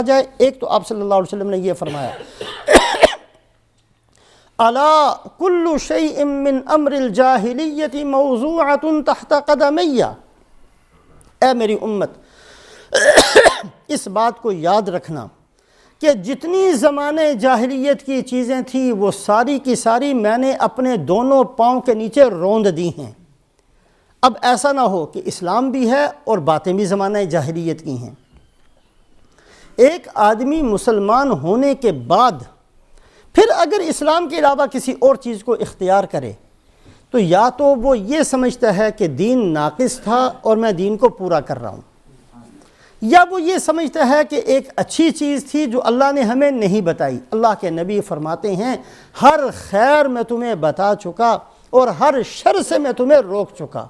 جائے، ایک تو آپ صلی اللہ علیہ وسلم نے یہ فرمایا الا کل شیء من امر الجاہلیت موضوعۃ تحت قدمی، اے میری امت اس بات کو یاد رکھنا کہ جتنی زمانے جاہلیت کی چیزیں تھیں وہ ساری کی ساری میں نے اپنے دونوں پاؤں کے نیچے روند دی ہیں۔ اب ایسا نہ ہو کہ اسلام بھی ہے اور باتیں بھی زمانہ جاہلیت کی ہیں۔ ایک آدمی مسلمان ہونے کے بعد پھر اگر اسلام کے علاوہ کسی اور چیز کو اختیار کرے تو یا تو وہ یہ سمجھتا ہے کہ دین ناقص تھا اور میں دین کو پورا کر رہا ہوں، یا وہ یہ سمجھتا ہے کہ ایک اچھی چیز تھی جو اللہ نے ہمیں نہیں بتائی۔ اللہ کے نبی فرماتے ہیں ہر خیر میں تمہیں بتا چکا اور ہر شر سے میں تمہیں روک چکا۔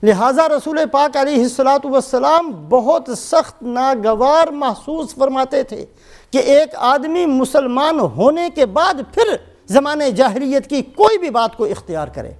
لہٰذا رسول پاک علیہ السلام بہت سخت ناگوار محسوس فرماتے تھے کہ ایک آدمی مسلمان ہونے کے بعد پھر زمانے جاہلیت کی کوئی بھی بات کو اختیار کرے۔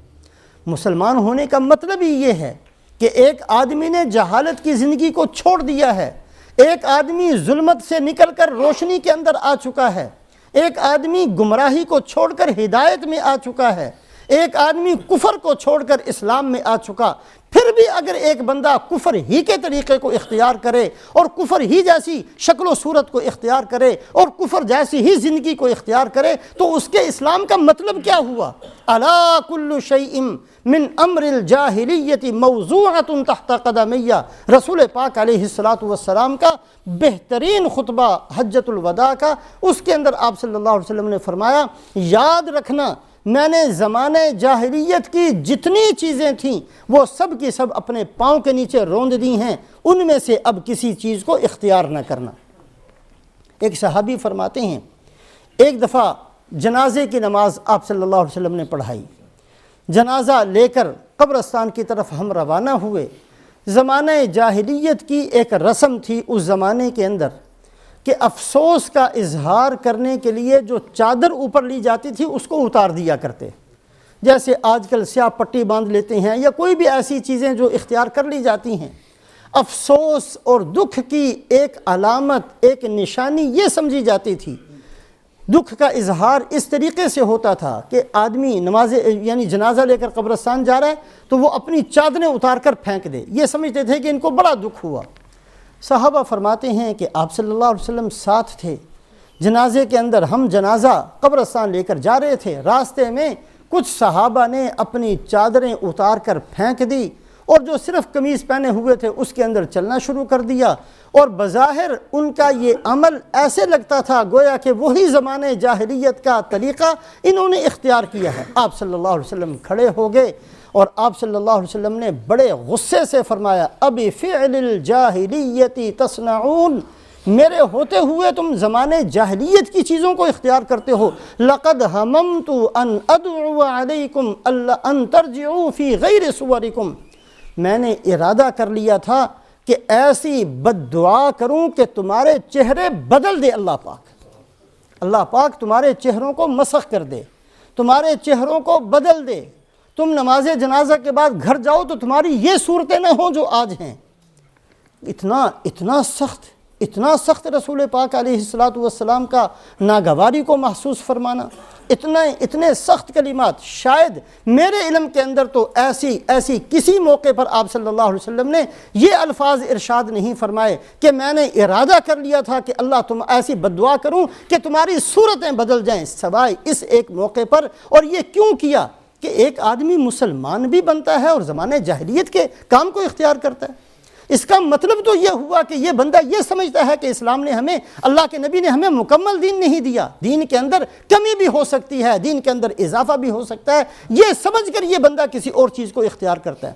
مسلمان ہونے کا مطلب ہی یہ ہے کہ ایک آدمی نے جہالت کی زندگی کو چھوڑ دیا ہے، ایک آدمی ظلمت سے نکل کر روشنی کے اندر آ چکا ہے، ایک آدمی گمراہی کو چھوڑ کر ہدایت میں آ چکا ہے، ایک آدمی کفر کو چھوڑ کر اسلام میں آ چکا۔ پھر بھی اگر ایک بندہ کفر ہی کے طریقے کو اختیار کرے اور کفر ہی جیسی شکل و صورت کو اختیار کرے اور کفر جیسی ہی زندگی کو اختیار کرے تو اس کے اسلام کا مطلب کیا ہوا؟ الا کل شیء من امر الجاہلیت موضوعۃ تحت قدمی، رسول پاک علیہ السلام کا بہترین خطبہ حجۃ الوداع کا، اس کے اندر آپ صلی اللہ علیہ وسلم نے فرمایا یاد رکھنا میں نے زمانے جاہلیت کی جتنی چیزیں تھیں وہ سب کی سب اپنے پاؤں کے نیچے روند دی ہیں، ان میں سے اب کسی چیز کو اختیار نہ کرنا۔ ایک صحابی فرماتے ہیں ایک دفعہ جنازے کی نماز آپ صلی اللہ علیہ وسلم نے پڑھائی، جنازہ لے کر قبرستان کی طرف ہم روانہ ہوئے۔ زمانہ جاہلیت کی ایک رسم تھی اس زمانے کے اندر کہ افسوس کا اظہار کرنے کے لیے جو چادر اوپر لی جاتی تھی اس کو اتار دیا کرتے، جیسے آج کل سیاہ پٹی باندھ لیتے ہیں یا کوئی بھی ایسی چیزیں جو اختیار کر لی جاتی ہیں۔ افسوس اور دکھ کی ایک علامت، ایک نشانی یہ سمجھی جاتی تھی۔ دکھ کا اظہار اس طریقے سے ہوتا تھا کہ آدمی یعنی جنازہ لے کر قبرستان جا رہا ہے تو وہ اپنی چادریں اتار کر پھینک دے، یہ سمجھتے تھے کہ ان کو بڑا دکھ ہوا۔ صحابہ فرماتے ہیں کہ آپ صلی اللہ علیہ وسلم ساتھ تھے، جنازے کے اندر ہم جنازہ قبرستان لے کر جا رہے تھے، راستے میں کچھ صحابہ نے اپنی چادریں اتار کر پھینک دی اور جو صرف قمیض پہنے ہوئے تھے اس کے اندر چلنا شروع کر دیا، اور بظاہر ان کا یہ عمل ایسے لگتا تھا گویا کہ وہی زمانے جاہلیت کا طریقہ انہوں نے اختیار کیا ہے۔ آپ صلی اللہ علیہ وسلم کھڑے ہو گئے اور آپ صلی اللہ علیہ وسلم نے بڑے غصے سے فرمایا ابی فعل الجاہلیت تصنعون، میرے ہوتے ہوئے تم زمانے جاہلیت کی چیزوں کو اختیار کرتے ہو۔ لقد ہممت ان ادعو علیکم ان ترجعوا فی غیر صورکم، میں نے ارادہ کر لیا تھا کہ ایسی بد دعا کروں کہ تمہارے چہرے بدل دے اللہ پاک تمہارے چہروں کو مسخ کر دے، تمہارے چہروں کو بدل دے، تم نماز جنازہ کے بعد گھر جاؤ تو تمہاری یہ صورتیں نہ ہوں جو آج ہیں۔ اتنا سخت رسول پاک علیہ السلام کا ناگواری کو محسوس فرمانا، اتنے سخت کلمات، شاید میرے علم کے اندر تو ایسی کسی موقع پر آپ صلی اللہ علیہ وسلم نے یہ الفاظ ارشاد نہیں فرمائے کہ میں نے ارادہ کر لیا تھا کہ اللہ تم ایسی بددعا کروں کہ تمہاری صورتیں بدل جائیں، سوائے اس ایک موقع پر۔ اور یہ کیوں کیا کہ ایک آدمی مسلمان بھی بنتا ہے اور زمانے جاہلیت کے کام کو اختیار کرتا ہے۔ اس کا مطلب تو یہ ہوا کہ یہ بندہ یہ سمجھتا ہے کہ اسلام نے ہمیں، اللہ کے نبی نے ہمیں مکمل دین نہیں دیا، دین کے اندر کمی بھی ہو سکتی ہے، دین کے اندر اضافہ بھی ہو سکتا ہے، یہ سمجھ کر یہ بندہ کسی اور چیز کو اختیار کرتا ہے۔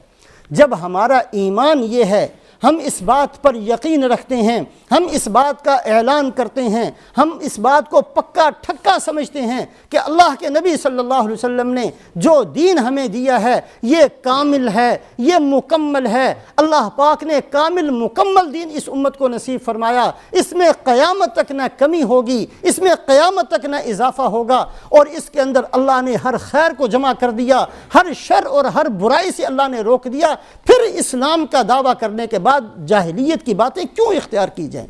جب ہمارا ایمان یہ ہے، ہم اس بات پر یقین رکھتے ہیں، ہم اس بات کا اعلان کرتے ہیں، ہم اس بات کو پکا ٹھکا سمجھتے ہیں کہ اللہ کے نبی صلی اللہ علیہ وسلم نے جو دین ہمیں دیا ہے یہ کامل ہے، یہ مکمل ہے، اللہ پاک نے کامل مکمل دین اس امت کو نصیب فرمایا، اس میں قیامت تک نہ کمی ہوگی، اس میں قیامت تک نہ اضافہ ہوگا، اور اس کے اندر اللہ نے ہر خیر کو جمع کر دیا، ہر شر اور ہر برائی سے اللہ نے روک دیا، پھر اسلام کا دعویٰ کرنے کے بعد جاہلیت کی باتیں کیوں اختیار کی جائیں؟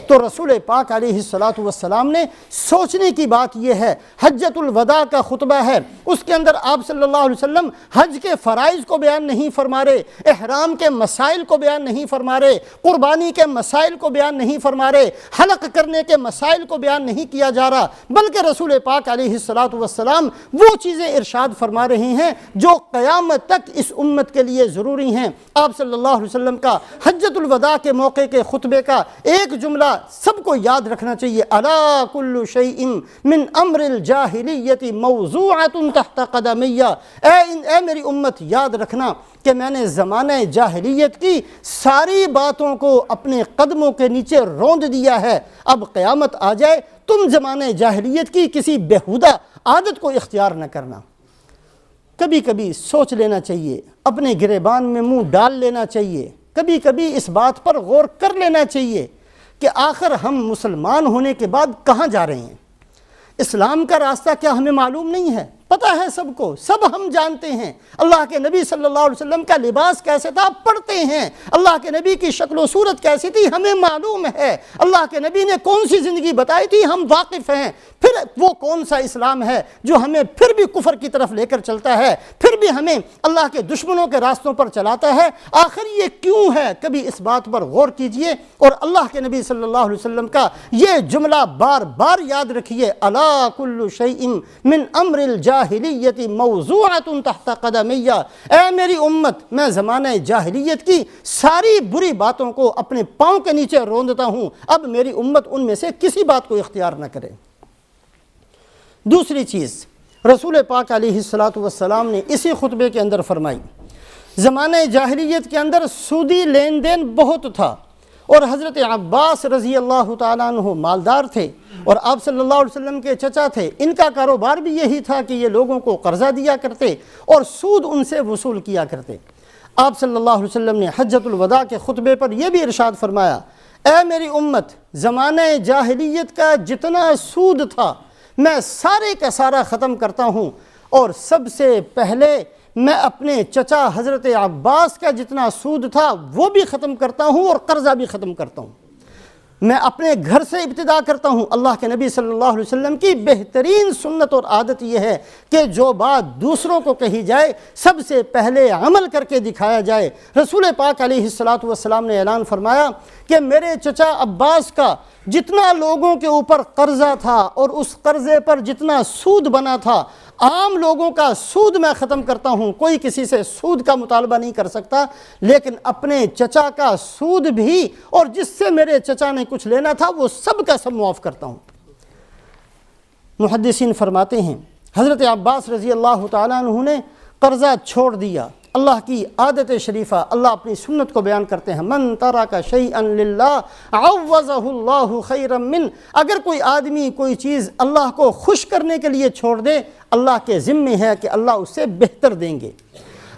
تو رسول پاک علیہ الصلوۃ والسلام نے سوچنے کی بات یہ ہے، حجۃ الوداع کا خطبہ ہے، اس کے اندر آپ صلی اللہ علیہ وسلم حج کے فرائض کو بیان نہیں فرما رہے، احرام کے مسائل کو بیان نہیں فرما رہے، قربانی کے مسائل کو بیان نہیں فرما رہے، حلق کرنے کے مسائل کو بیان نہیں کیا جا رہا، بلکہ رسول پاک علیہ الصلوۃ والسلام وہ چیزیں ارشاد فرما رہے ہیں جو قیامت تک اس امت کے لیے ضروری ہیں۔ آپ صلی اللہ علیہ وسلم کا حجۃ الوداع کے موقع کے خطبے کا ایک جملہ سب کو یاد رکھنا چاہیے، الا کل شیء من امر الجاہلیت موضوعۃ تحت قدمی، اے میری امت یاد رکھنا کہ میں نے زمانہ جاہلیت کی ساری باتوں کو اپنے قدموں کے نیچے روند دیا ہے، اب قیامت آ جائے تم زمانہ جاہلیت کی کسی بیہودہ عادت کو اختیار نہ کرنا۔ کبھی کبھی سوچ لینا چاہیے، اپنے گریبان میں منہ ڈال لینا چاہیے، کبھی کبھی اس بات پر غور کر لینا چاہیے کہ آخر ہم مسلمان ہونے کے بعد کہاں جا رہے ہیں؟ اسلام کا راستہ کیا ہمیں معلوم نہیں ہے؟ پتہ ہے سب کو، سب ہم جانتے ہیں اللہ کے نبی صلی اللہ علیہ وسلم کا لباس کیسے تھا پڑھتے ہیں، اللہ کے نبی کی شکل و صورت کیسی تھی ہمیں معلوم ہے، اللہ کے نبی نے کون سی زندگی بتائی تھی ہم واقف ہیں، پھر وہ کون سا اسلام ہے جو ہمیں پھر بھی کفر کی طرف لے کر چلتا ہے، پھر بھی ہمیں اللہ کے دشمنوں کے راستوں پر چلاتا ہے، آخر یہ کیوں ہے؟ کبھی اس بات پر غور کیجئے اور اللہ کے نبی صلی اللہ علیہ وسلم کا یہ جملہ بار بار یاد رکھیے، الا کل شیء من امر الجاہلیت موضوعۃ تحت قدمی، اے میری امت میں زمانہ جاہلیت کی ساری بری باتوں کو اپنے پاؤں کے نیچے روندتا ہوں، اب میری امت ان میں سے کسی بات کو اختیار نہ کرے۔ دوسری چیز رسول پاک علیہ الصلوۃ والسلام نے اسی خطبے کے اندر فرمائی، زمانہ جاہلیت کے اندر سودی لین دین بہت تھا، اور حضرت عباس رضی اللہ تعالیٰ عنہ مالدار تھے اور آپ صلی اللہ علیہ وسلم کے چچا تھے، ان کا کاروبار بھی یہی تھا کہ یہ لوگوں کو قرضہ دیا کرتے اور سود ان سے وصول کیا کرتے۔ آپ صلی اللہ علیہ وسلم نے حجۃ الوداع کے خطبے پر یہ بھی ارشاد فرمایا، اے میری امت زمانہ جاہلیت کا جتنا سود تھا میں سارے کا سارا ختم کرتا ہوں، اور سب سے پہلے میں اپنے چچا حضرت عباس کا جتنا سود تھا وہ بھی ختم کرتا ہوں اور قرضہ بھی ختم کرتا ہوں۔ میں اپنے گھر سے ابتدا کرتا ہوں۔ اللہ کے نبی صلی اللہ علیہ وسلم کی بہترین سنت اور عادت یہ ہے کہ جو بات دوسروں کو کہی جائے سب سے پہلے عمل کر کے دکھایا جائے۔ رسول پاک علیہ الصلوۃ والسلام نے اعلان فرمایا کہ میرے چچا عباس کا جتنا لوگوں کے اوپر قرضہ تھا اور اس قرضے پر جتنا سود بنا تھا، عام لوگوں کا سود میں ختم کرتا ہوں، کوئی کسی سے سود کا مطالبہ نہیں کر سکتا، لیکن اپنے چچا کا سود بھی اور جس سے میرے چچا نے کچھ لینا تھا وہ سب کا سب معاف کرتا ہوں۔ محدثین فرماتے ہیں حضرت عباس رضی اللہ تعالیٰ عنہ نے قرضہ چھوڑ دیا۔ اللہ کی عادت شریفہ، اللہ اپنی سنت کو بیان کرتے ہیں، من ترک شیئا للہ عوضہ اللہ خیرا من، اگر کوئی آدمی کوئی چیز اللہ کو خوش کرنے کے لیے چھوڑ دے اللہ کے ذمہ ہے کہ اللہ اس سے بہتر دیں گے۔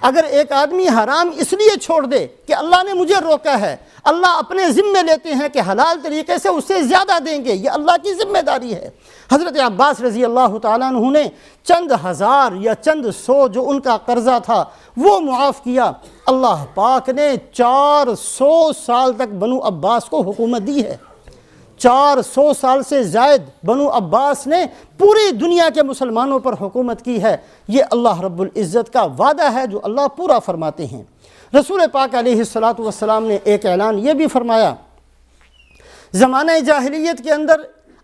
اگر ایک آدمی حرام اس لیے چھوڑ دے کہ اللہ نے مجھے روکا ہے، اللہ اپنے ذمہ لیتے ہیں کہ حلال طریقے سے اس سے زیادہ دیں گے، یہ اللہ کی ذمہ داری ہے۔ حضرت عباس رضی اللہ تعالیٰ عنہ نے چند ہزار یا چند سو جو ان کا قرضہ تھا وہ معاف کیا۔ اللہ پاک نے 400 سال تک بنو عباس کو حکومت دی ہے۔ 400 سال سے زائد بنو عباس نے پوری دنیا کے مسلمانوں پر حکومت کی ہے۔ یہ اللہ رب العزت کا وعدہ ہے جو اللہ پورا فرماتے ہیں۔ رسول پاک علیہ الصلوۃ والسلام نے ایک اعلان یہ بھی فرمایا، زمانہ جاہلیت کے اندر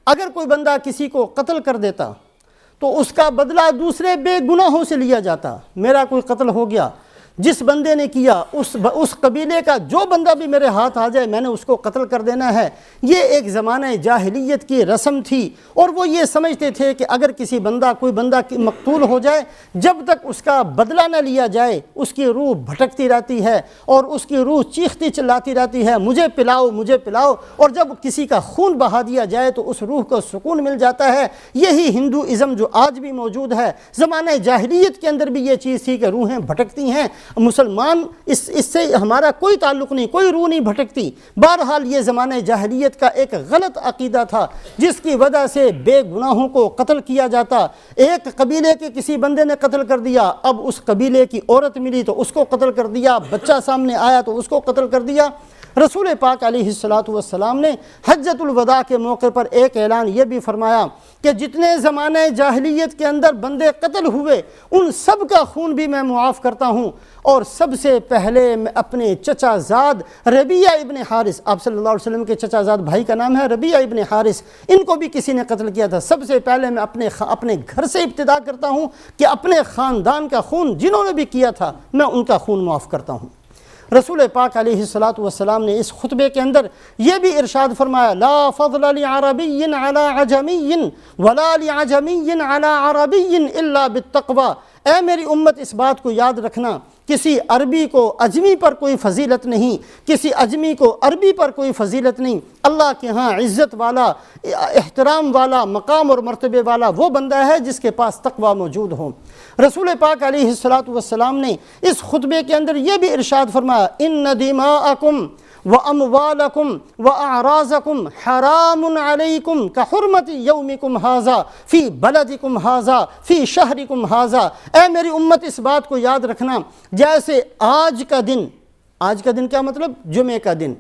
اگر کوئی بندہ کسی کو قتل کر دیتا تو اس کا بدلہ دوسرے بے گناہوں سے لیا جاتا۔ میرا کوئی قتل ہو گیا، جس بندے نے کیا اس قبیلے کا جو بندہ بھی میرے ہاتھ آ جائے میں نے اس کو قتل کر دینا ہے۔ یہ ایک زمانہ جاہلیت کی رسم تھی، اور وہ یہ سمجھتے تھے کہ اگر کوئی بندہ مقتول ہو جائے جب تک اس کا بدلہ نہ لیا جائے اس کی روح بھٹکتی رہتی ہے اور اس کی روح چیختی چلاتی رہتی ہے، مجھے پلاؤ مجھے پلاؤ، اور جب کسی کا خون بہا دیا جائے تو اس روح کو سکون مل جاتا ہے۔ یہی ہندوازم جو آج بھی موجود ہے، زمانہ جاہلیت کے اندر بھی یہ چیز تھی کہ روحیں بھٹکتی ہیں۔ مسلمان اس سے ہمارا کوئی تعلق نہیں، کوئی روح نہیں بھٹکتی۔ بہرحال یہ زمانہ جاہلیت کا ایک غلط عقیدہ تھا جس کی وجہ سے بے گناہوں کو قتل کیا جاتا۔ ایک قبیلے کے کسی بندے نے قتل کر دیا، اب اس قبیلے کی عورت ملی تو اس کو قتل کر دیا، بچہ سامنے آیا تو اس کو قتل کر دیا۔ رسول پاک علیہ السلام نے حجۃ الوداع کے موقع پر ایک اعلان یہ بھی فرمایا کہ جتنے زمانہ جاہلیت کے اندر بندے قتل ہوئے ان سب کا خون بھی میں معاف کرتا ہوں، اور سب سے پہلے میں اپنے چچا زاد ربیعہ ابن حارث، آپ صلی اللہ علیہ وسلم کے چچا زاد بھائی کا نام ہے ربیعہ ابن حارث، ان کو بھی کسی نے قتل کیا تھا، سب سے پہلے میں اپنے گھر سے ابتدا کرتا ہوں کہ اپنے خاندان کا خون جنہوں نے بھی کیا تھا میں ان کا خون معاف کرتا ہوں۔ رسول پاک علیہ السلام نے اس خطبے کے اندر یہ بھی ارشاد فرمایا، لا فضل لعربی علی عجمی ولا لعجمی علی عربی الا بالتقوی۔ اے میری امت اس بات کو یاد رکھنا، کسی عربی کو اجمی پر کوئی فضیلت نہیں، کسی اجمی کو عربی پر کوئی فضیلت نہیں۔ اللہ کے ہاں عزت والا، احترام والا، مقام اور مرتبے والا وہ بندہ ہے جس کے پاس تقوی موجود ہو۔ رسول پاک علیہ السلام نے اس خطبے کے اندر یہ بھی ارشاد فرمایا، ان دماءکم واموالکم واعراضکم حرام علیکم کحرمت یومکم ھذا فی بلدکم ھذا فی شہرکم ھذا۔ اے میری امت اس بات کو یاد رکھنا، جیسے آج کا دن کیا مطلب؟ جمعے کا دن،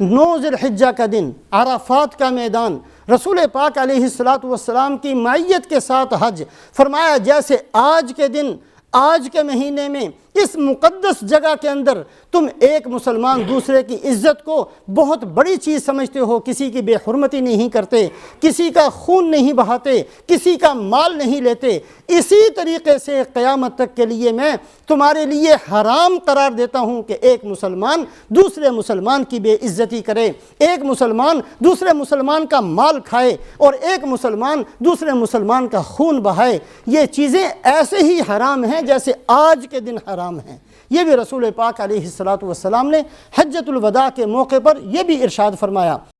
9 ذی الحجہ کا دن، عرفات کا میدان، رسول پاک علیہ السلام کی معیت کے ساتھ حج، فرمایا جیسے آج کے دن، آج کے مہینے میں اس مقدس جگہ کے اندر تم ایک مسلمان دوسرے کی عزت کو بہت بڑی چیز سمجھتے ہو، کسی کی بے حرمتی نہیں کرتے، کسی کا خون نہیں بہاتے، کسی کا مال نہیں لیتے، اسی طریقے سے قیامت تک کے لیے میں تمہارے لیے حرام قرار دیتا ہوں کہ ایک مسلمان دوسرے مسلمان کی بے عزتی کرے، ایک مسلمان دوسرے مسلمان کا مال کھائے، اور ایک مسلمان دوسرے مسلمان کا خون بہائے۔ یہ چیزیں ایسے ہی حرام ہیں جیسے آج کے دن حرام ہیں۔ یہ بھی رسول پاک علیہ السلام نے حجۃ الوداع کے موقع پر یہ بھی ارشاد فرمایا۔